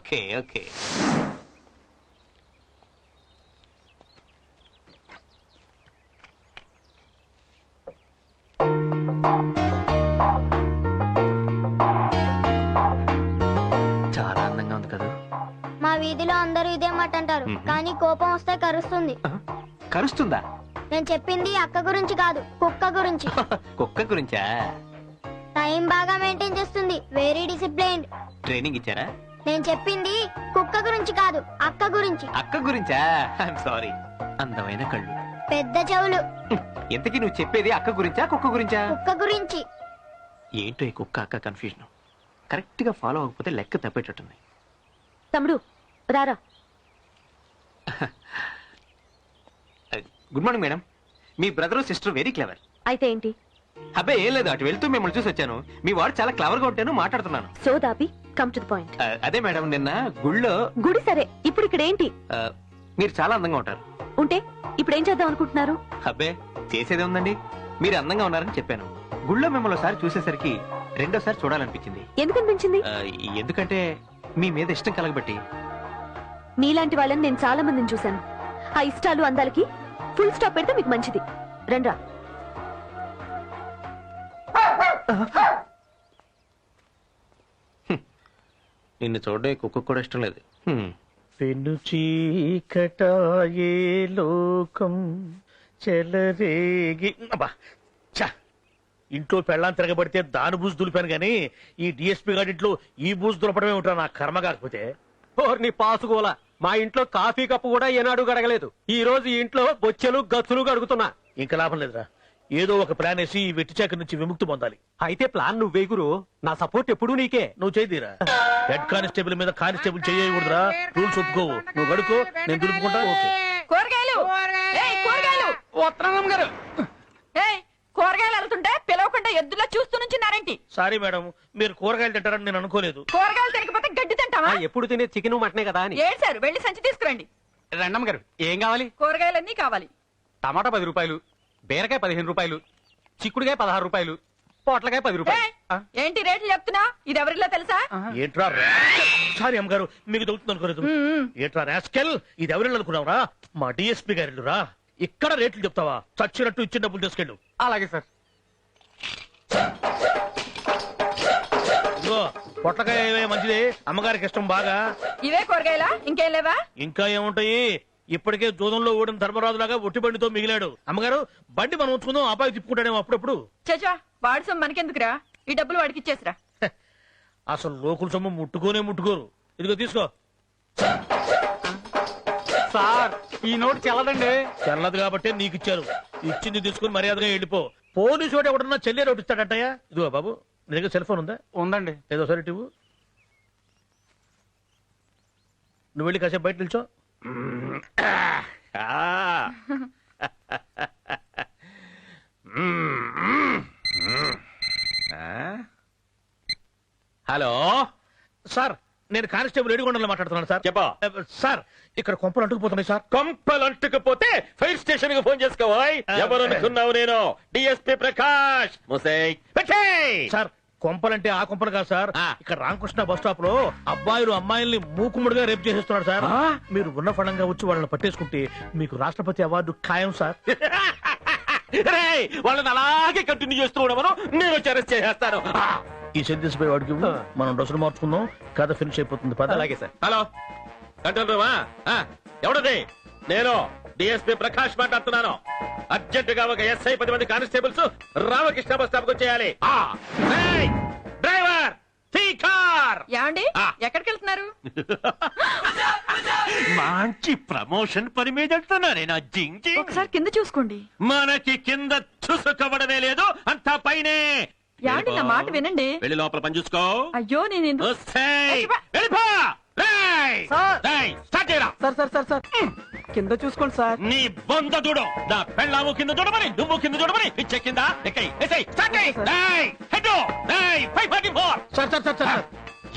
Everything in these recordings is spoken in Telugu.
Okay okay. చాలా అందంగా ఉంది కదా. మా వీధిలో అందరూ ఇదే మాట అంటారు, కానీ కోపం వస్తే కరుస్తుంది. కరుస్తుందా? నేను చెప్పింది అక్క గురించి కాదు, కుక్క గురించి. కుక్క గురించా? టైం బాగా మెయింటైన్ చేస్తుంది, వెరీ డిసిప్లైన్డ్. ట్రైనింగ్ ఇచ్చారా? నేను చెప్పింది కుక్క గురించి కాదు, అక్క గురించి. అక్క గురించా? I'm sorry. అందమైన కళ్ళు, పెద్ద చెవులు. ఎంతకీ నువ్వు చెప్పేది అక్క గురించా కుక్క గురించా? కుక్క గురించి. ఏంటో ఈ కుక్క అక్క కన్ఫ్యూజన్. కరెక్ట్ గా ఫాలో అవ్వకపోతే లెక్క తప్పేటట్టుంది. తమ్ముడు రారా. Good morning madam. మీ బ్రదర్ సిస్టర్ వెరీ క్లవర్. అయితే ఏంటి? అబ్బాయి ఏం లేదు, అటు వెళ్తూ మిమ్మల్ని చూసి వచ్చాను. మీ వాడు చాలా క్లవర్ గా ఉంటాను మాట్లాడుతున్నాను. So Dhabi come to the point. అదే మేడం, నిన్న గుళ్ళో. గుడి సరే, ఇప్పుడు ఇక్కడ ఏంటి? మీరు చాలా అందంగా ఉంటారు. ఉంటే ఇప్పుడు ఏం చేద్దాం అనుకుంటున్నారు? అబ్బే చేసేదే ఉందండి, మీరు అందంగా ఉన్నారని చెప్పాను. గుళ్ళో మిమ్మల్ని ఒకసారి చూసేసరికి రెండోసారి చూడాలనిపించింది. ఎందుకు అనిపించింది? ఎందుకంటే మీ మీద ఇష్టం కలగబట్టి. మీలాంటి వాళ్ళని నేను చాలా మందిని చూశాను. ఆ ఇష్టాలు అందాలకి ఫుల్ స్టాప్ పెడితే మీకు మంచిది. రండ్రా. నిన్ను చూడడం కుక్క కూడా ఇష్టం లేదు. పెను చీకటాయే లోకం చెలరేగి. అబ్బా ఛ! ఇంట్లో పెళ్ళాన్ని తిరగబడితే దాని బూజు దులిపాను గాని ఈ డిఎస్పీ గారింట్లో ఈ బూజు దులపడమే ఉంటా నా కర్మ. కాకపోతే నీ పాసుకోలా, మా ఇంట్లో కాఫీ కప్పు కూడా ఏనాడు గడగలేదు. ఈ రోజు ఇంట్లో బొచ్చెలు గచ్చులు గడుగుతున్నా. ఇంకా లాభం లేదురా, ఏదో ఒక ప్లాన్ వేసి ఈ వెట్టి చాకరి నుంచి విముక్తి పొందాలి. అయితే ప్లాన్ నువ్వే గురు, నా సపోర్ట్ ఎప్పుడూ నీకే. నువ్వు చేయదీరా. హెడ్ కానిస్టేబుల్ మీద కానిస్టేబుల్ చేయకూడదురా. రూల్స్ ఒప్పుకోవు. నువ్వు గడుకో, నేను దులుపుకుంటా. ఓకే. కూరగాయలు కూరగాయలు వత్రానం గారు, కూరగాయలు వెళ్తుంటే పిలవకుండా ఎద్దులా చూస్తూ నుంచున్నారేంటి? సారీ మేడం, మీరు కూరగాయలు తింటారని నేను అనుకోలేదు. కూరగాయలు తినకపోతే గడ్డి తింటావా? ఎప్పుడు తినే చికెన్ మటనే కదా అని. ఏడ్చారు, వెళ్ళి సంచి తీసుకురండి. రండమ్మ గారు, ఏం కావాలి? కూరగాయలన్నీ కావాలి. టమాటా 10 రూపాయలు, బీరకాయ 15 రూపాయలు, చిక్కుడుకాయ 16 రూపాయలు, పొట్లకాయ 10 రూపాయలు. ఏంటి రేట్లు చెప్తున్నా? ఇది ఎవరిలో తెలుసా? ఏంట్రా సారీ అమ్మగారు, మీకు దొరుకుతుంది అనుకోలేదు. ఏంట్రా రాస్కెల్, ఇది ఎవరిల్లు అనుకున్నావురా? మా డిఎస్పీ గారి రా. ఇక్కడ రేట్లు చెప్తావా? చచ్చినట్టు ఇచ్చిన డబ్బులు తీసుకెళ్ళు. అలాగే సార్. ఇదిగో పొట్లకాయ మంచిది, అమ్మగారికి ఇష్టం బాగా. ఇవే కూరగాయలా? ఇంకేం లేవా? ఇంకా ఏముంటాయి? ఇప్పటికే జూదంలో ఓడిన ధర్మరాజులాగా ఒట్టి బండితో మిగిలాడు. అమ్మగారు బండి మనం ఉంచుకుందాం, అబ్బాయి తిప్పుకుంటాడేమో అప్పుడప్పుడు. చచా, వాడి సొమ్ము మనకెందుకురా? ఈ డబ్బులు వాడికి ఇచ్చేసిరా. అసలు లోకుల సొమ్ము ముట్టుకోరు. ఇదిగో తీసుకో. సార్, ఈ నోటు చెల్లదండి. చెల్లదు కాబట్టి నీకు ఇచ్చారు. ఇచ్చింది తీసుకుని మర్యాదగా వెళ్ళిపో. పోలీసు వాడు ఎవడన్నా చెల్లె రోడ్డు ఇస్తాడటయ్యా. ఇదిగో బాబు, నీ దగ్గర సెల్ ఫోన్ ఉందా? ఉందండి. ఏదో సరే ఇవ్వు. నువ్వు వెళ్ళి కాసేపు బయట నిల్చో. హలో సార్, నేను కానిస్టేబుల్ ఏడుగొండలో మాట్లాడుతున్నాను సార్. చెప్పా. సార్, ఇక్కడ కొంపలు అంటుకుపోతున్నాయి సార్. కొంపలు అంటుకుపోతే ఫైర్ స్టేషన్ కి ఫోన్ చేసుకోవాలి. ఎవరు అనుకున్నావు? నేను డిఎస్పీ ప్రకాష్. సార్, కొంపలంటే ఆ కొంపలు కాదు సార్. ఇక్కడ రామకృష్ణ బస్ స్టాప్ లో అబ్బాయిలు అమ్మాయిల్ని మూకుముడిగా రేపు చేసేస్తున్నారు సార్. మీరు ఉన్న ఫలంగా వచ్చి వాళ్ళని పట్టేసుకుంటే మీకు రాష్ట్రపతి అవార్డు ఖాయం సార్. వాళ్ళని అలాగే కంటిన్యూ చేస్తూ ఉండమను, నేను వచ్చి అరెస్ట్ చేసేస్తాను. ఈ సెంటెన్స్ పై వాడికి ఇవ్వు. మనం డ్రెస్సులు మార్చుకుందాం, కథ ఫినిష్ అయిపోతుంది. పద. అలాగే సార్. హలో కంట్రోల్ రూమా? ఎవడది? నేను డిఎస్పీ ప్రకాష్ మాట్లాడుతున్నాను. అర్జెంట్ గా ఒక ఎస్ఐ 10 మంది కానిస్టేబుల్స్ రామకృష్ణ బస్ స్టాప్ కు చేయాలి. డ్రైవర్ ఏమండి, ఎక్కడికి వెళ్తున్నారు? మంచి ప్రమోషన్ పని మీద వెళ్తున్నానేనా? జింగ్ ఒకసారి కింద చూసుకోండి. మనకి కింద చూసుకోవడమే లేదు, అంతా పైనే. ఏమండి, నా మాట వినండి. వెళ్ళి లోపల పని చూసుకో. అయ్యో, నేను సార్ కింద చూసుకోండి సార్. నీ బొంద చూడు. నా పెళ్ళాము కింద చూడమని, నువ్వు కింద చూడమని. పిచ్చే కింద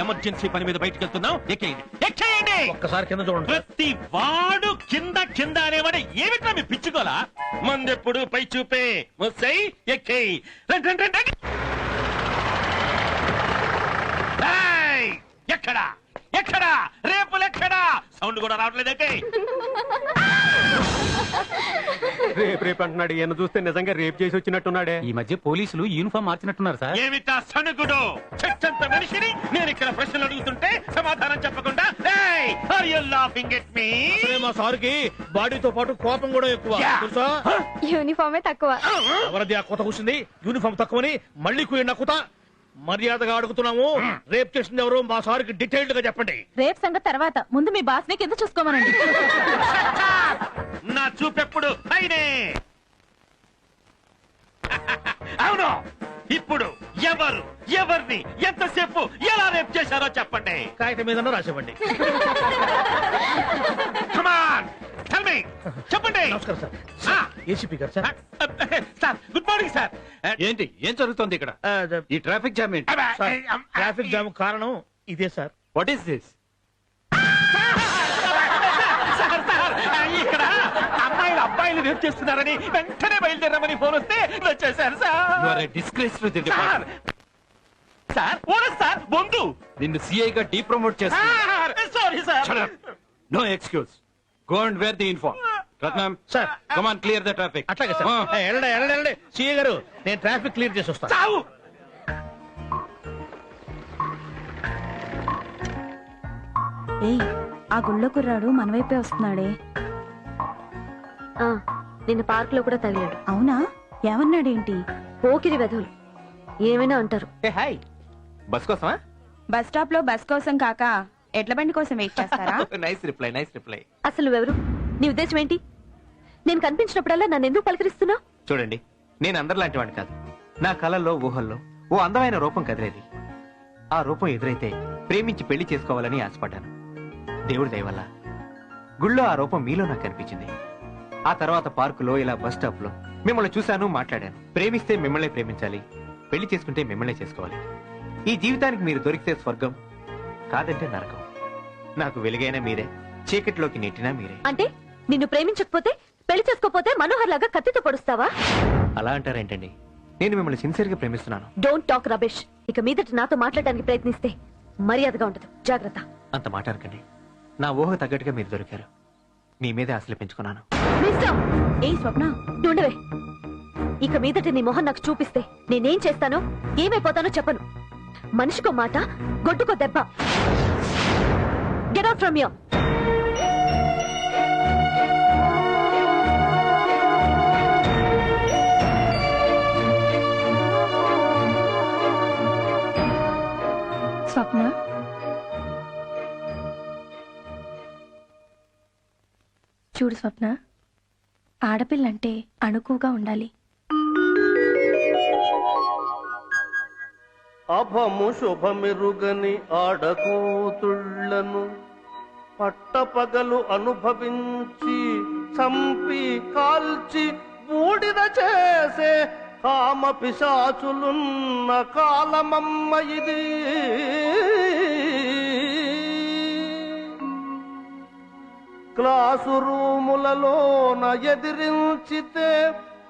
ఎమర్జెన్సీ పని మీద బయటకు వెళ్తున్నావు. ఎక్కేయండి. ఒక్కసారి కింద చూడండి. ప్రతి వాడు కింద కింద అనేవాడు ఏమిట్రా మీ పిచ్చుకోలా? మందెప్పుడు పై చూపే. ముసై ఎక్కేయి. ఎక్కడా ఎక్కడా రేపులెక్కడా సౌండ్ కూడా రావట్లేదంటే రేపు అంటున్నాడు. ఈయన చూస్తే నిజంగా రేప్ చేసి వచ్చినట్టున్నాడే. ఈ మధ్య పోలీసులు యూనిఫామ్ మార్చినట్టున్నారు సార్. ఏమిటా సణుగుడు? చచ్చంత మనిషిని నేను ఇక్కడ ప్రశ్నలు అడుగుతుంటే సమాధానం చెప్పకుండా are you laughing at me? అసలే మా సార్కి బాడీతో పాటు కోపం కూడా ఎక్కువ తెలుసా? యూనిఫామే తక్కువ. ఎవరిది ఆ కొత్త కూర్చుంది? యూనిఫామ్ తక్కువని మళ్ళీ కుయ్యండి కుత. మర్యాదగా అడుగుతున్నాము. రేప్ చేసింది ఎవరు? మా సార్కి డీటెయిల్డ్ గా చెప్పండి. రేపు సంగతి తర్వాత ముందు మీ బాస్ ని కింద చూసుకోమనండి. నా చూపెప్పుడు అయినే. అవును, ఇప్పుడు ఎవరు ఎవరిని ఎంతసేపు ఎలా రేప్ చేశారో చెప్పండి. కాగితం మీద రాసివ్వండి. Come on, tell me. చెప్పండి. నమస్కారం సార్. ఏసీపీ గారు sir. Sir good morning sir. ఏంటి ఏం జరుగుతోంది ఇక్కడ? ఈ ట్రాఫిక్ జామ్ ఏంటి? ట్రాఫిక్ జామ్ కారణం ఇదే సార్. What is this? ఇక్కడ అమ్మాయిలు అబ్బాయిలు రేప్ చేస్తున్నారని వెంటనే బయలుదేరమని ఫోన్ వస్తే వచ్చేసారు sir. Disgrace to the sir sir honour sir బొందు. నిన్ను సిఐ గా డీప్రమోట్ చేస్తున్నా. Sorry sir. No excuse. Go and where the inform. Ratnam sir. Come on clear the traffic. అట్లాగే సార్. వెళ్ళండి సిఏ గారు, నేను ట్రాఫిక్ క్లియర్ చేసి వస్తాను. చావు. ఏయ్, ఆ గుళ్ళో కుర్రాడు మన వైపే వస్తున్నాడే. నిన్న పార్క్ లో కూడా తగిలాడు. అవునా? ఏమన్నాడేంటి? పోకిరి వెధవులు ఏమైనా అంటారు. హాయ్, బస్ కోసమా? బస్ స్టాప్ లో బస్ కోసం కాక ఎడ్ల బండి కోసం వెయిట్ చేస్తారా? Nice reply, nice reply. అసలు నువ్వెవరు? నీ ఉద్దేశం ఏంటి? నేను కనిపించినప్పుడల్లా నన్ను ఎందుకు పలకరిస్తున్నావు? చూడండి, నేను అందరిలాంటి వాడిని కాదు. నా కళల్లో ఊహల్లో ఓ అందమైన రూపం కదిలేది. ఆ రూపం ఎదురైతే ప్రేమించి పెళ్లి చేసుకోవాలని ఆశపడ్డాను. దేవుడి దయ వల్ల గుళ్ళో ఆ రూపం మీలో నాకు కనిపించింది. ఆ తర్వాత పార్కులో, ఇలా బస్ స్టాప్ లో మిమ్మల్ని చూశాను, మాట్లాడాను. ప్రేమిస్తే మిమ్మల్ని ప్రేమించాలి, పెళ్లి చేసుకుంటే మిమ్మల్ని చేసుకోవాలి. ఈ జీవితానికి మీరు దొరికితే స్వర్గం, కాదంటే నరకం. నాకు వెలుగైన మీరే, చీకటిలోకి నెట్టినా మీరే. అంటే నిన్ను ప్రేమించకపోతే, పెళ్లి చేసుకోపోతే మనోహర్ లాగా కత్తితో పొడుస్తావా? అలా అంటారేంటండి? నేను మిమ్మల్ని సిన్సియర్ గా ప్రేమిస్తున్నాను. Don't talk rubbish. ఇక మీదట నాతో మాట్లాడడానికి ప్రయత్నిస్తే మర్యాదగా ఉండదు. జాగ్రత్త. అంత మాట అనకండి. నా ఊహ తగ్గట్టుగా మీరు దొరికారు. మీ మీదే ఆశలు పెంచుకున్నాను. మిస్టర్, ఏ స్వప్న, ఉండవే. ఇక మీదట నీ మొహం నాకు చూపిస్తే నేనేం చేస్తానో, ఏమైపోతానో చెప్పను. మనిషికో మాట, గొడ్డుకో దెబ్బ. Get out from here. Swapna, చూడు స్వప్న, ఆడపిల్లంటే అణుకుగా ఉండాలి. అభము శుభమెరుగని ఆడకూతుళ్లను పట్టపగలు అనుభవించి చంపి కాల్చి బూడిద చేసే కామ పిశాచులున్న కాలమమ్మ ఇది. క్లాసు రూములలోన ఎదిరించితే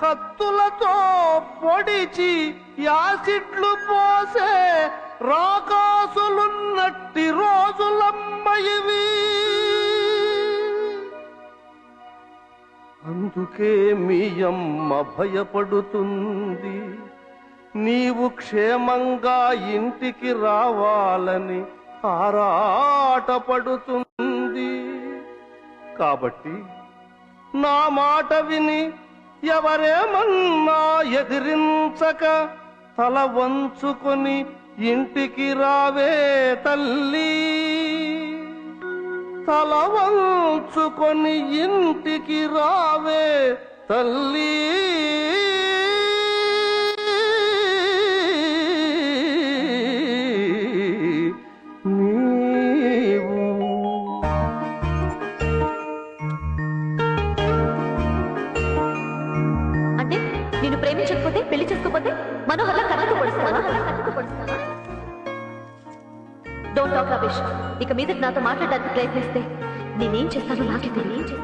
కత్తులతో పొడిచి యాసిడ్లు పోసే రాకాసులున్నట్టి రోజులమ్మ ఇవి. అందుకే మీ అమ్మ భయపడుతుంది, నీవు క్షేమంగా ఇంటికి రావాలని ఆరాటపడుతుంది. కాబట్టి నా మాట విని ఎవరేమన్నా ఎదిరించక తల వంచుకొని ఇంటికి రావే తల్లి. తల వంచుకొని ఇంటికి రావే తల్లి. అంటే నిన్ను ప్రేమించకపోతే, పెళ్లి చేసుకోకపోతే మనోహర్లా కత్తితో పొడుస్తావా? Don't talk rubbish. ఇక మీద నాతో మాట్లాడడానికి ప్రయత్నిస్తే నేనేం చేస్తానో నాకే తెలియదు.